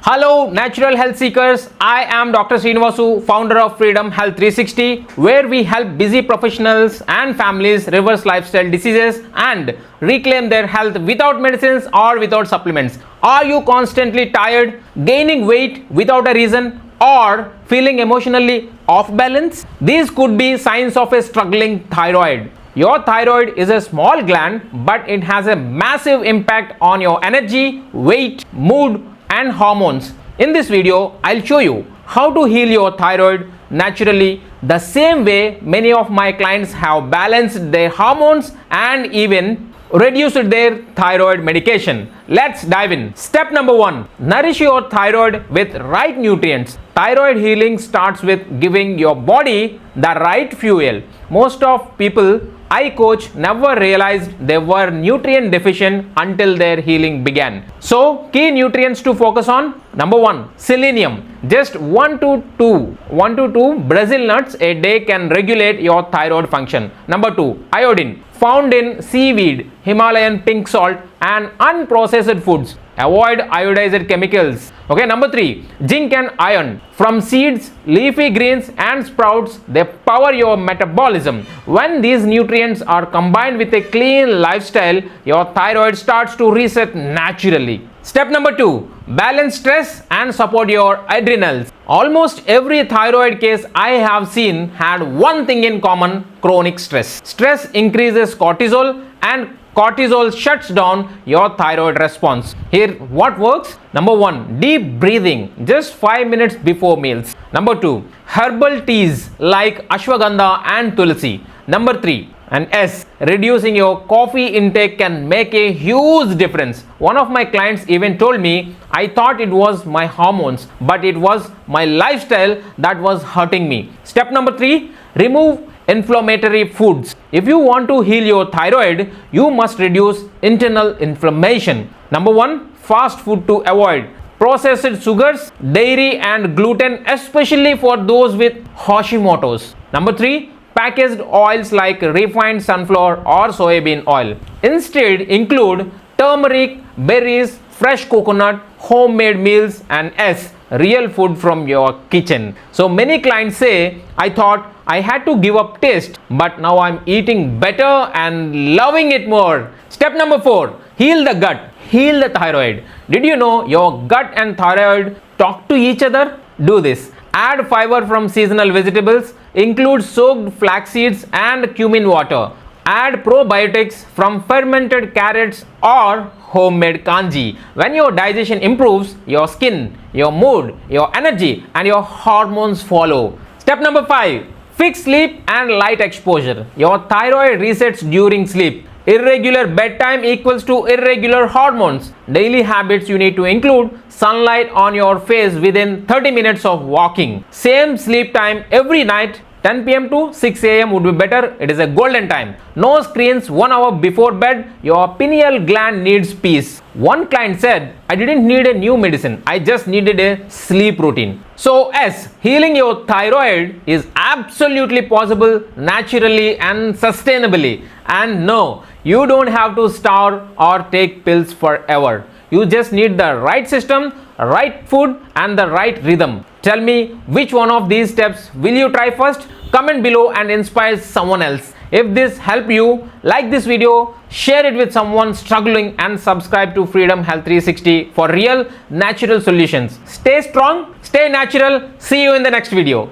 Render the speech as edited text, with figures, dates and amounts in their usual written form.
Hello, natural health seekers. I am Dr. Sreenivasu, founder of Freedom Health 360, where we help busy professionals and families reverse lifestyle diseases and reclaim their health without medicines or without supplements. Are you constantly tired, gaining weight without a reason, or feeling emotionally off balance? These could be signs of a struggling thyroid. Your thyroid is a small gland, but it has a massive impact on your energy, weight, mood, and hormones. In this video, I'll show you how to heal your thyroid naturally, the same way many of my clients have balanced their hormones and even reduced their thyroid medication. Let's dive in. Step number 1. Nourish your thyroid with right nutrients. Thyroid healing starts with giving your body the right fuel. Most of people I coach never realized they were nutrient deficient until their healing began. So, key nutrients to focus on. Number 1. Selenium. Just 1 to 2 Brazil nuts a day can regulate your thyroid function. Number 2. Iodine. Found in seaweed, Himalayan pink salt, and unprocessed foods. Avoid iodized chemicals. Okay, number 3. Zinc and iron. From seeds, leafy greens, and sprouts, they power your metabolism. When these nutrients are combined with a clean lifestyle, your thyroid starts to reset naturally. Step number 2. Balance stress and support your adrenals. Almost every thyroid case I have seen had one thing in common: chronic stress. Stress increases cortisol, and cortisol shuts down your thyroid response. Here, what works? Number 1. Deep breathing, just 5 minutes before meals. Number 2. Herbal teas like ashwagandha and tulsi. Number 3. And S. Reducing your coffee intake can make a huge difference. One of my clients even told me, I thought it was my hormones, but it was my lifestyle that was hurting me. Step number 3. Remove inflammatory foods. If you want to heal your thyroid, you must reduce internal inflammation. Number 1. Fast food to avoid. Processed sugars, dairy, and gluten, especially for those with Hashimoto's. Number 3. Packaged oils like refined sunflower or soybean oil. Instead, include turmeric, berries, fresh coconut, homemade meals, and S. Real food from your kitchen. So many clients say, I thought I had to give up taste, but now I'm eating better and loving it more. Step number 4. Heal the gut. Heal the thyroid. Did you know your gut and thyroid talk to each other? Do this. Add fiber from seasonal vegetables. Include soaked flax seeds and cumin water. Add probiotics from fermented carrots or homemade kanji. When your digestion improves, your skin, your mood, your energy, and your hormones follow. Step number 5. Fix sleep and light exposure. Your thyroid resets during sleep. Irregular bedtime equals to irregular hormones. Daily habits you need to include: sunlight on your face within 30 minutes of walking. Same sleep time every night. 10 p.m. to 6 a.m. would be better. It is a golden time. No screens 1 hour before bed. Your pineal gland needs peace. One client said, I didn't need a new medicine. I just needed a sleep routine. So S. Healing your thyroid is absolutely possible naturally and sustainably. And no, you don't have to starve or take pills forever. You just need the right system, right food, and the right rhythm. Tell me, which one of these steps will you try first? Comment below and inspire someone else. If this helped you, like this video, share it with someone struggling, and subscribe to Freedom Health 360 for real natural solutions. Stay strong, stay natural. See you in the next video.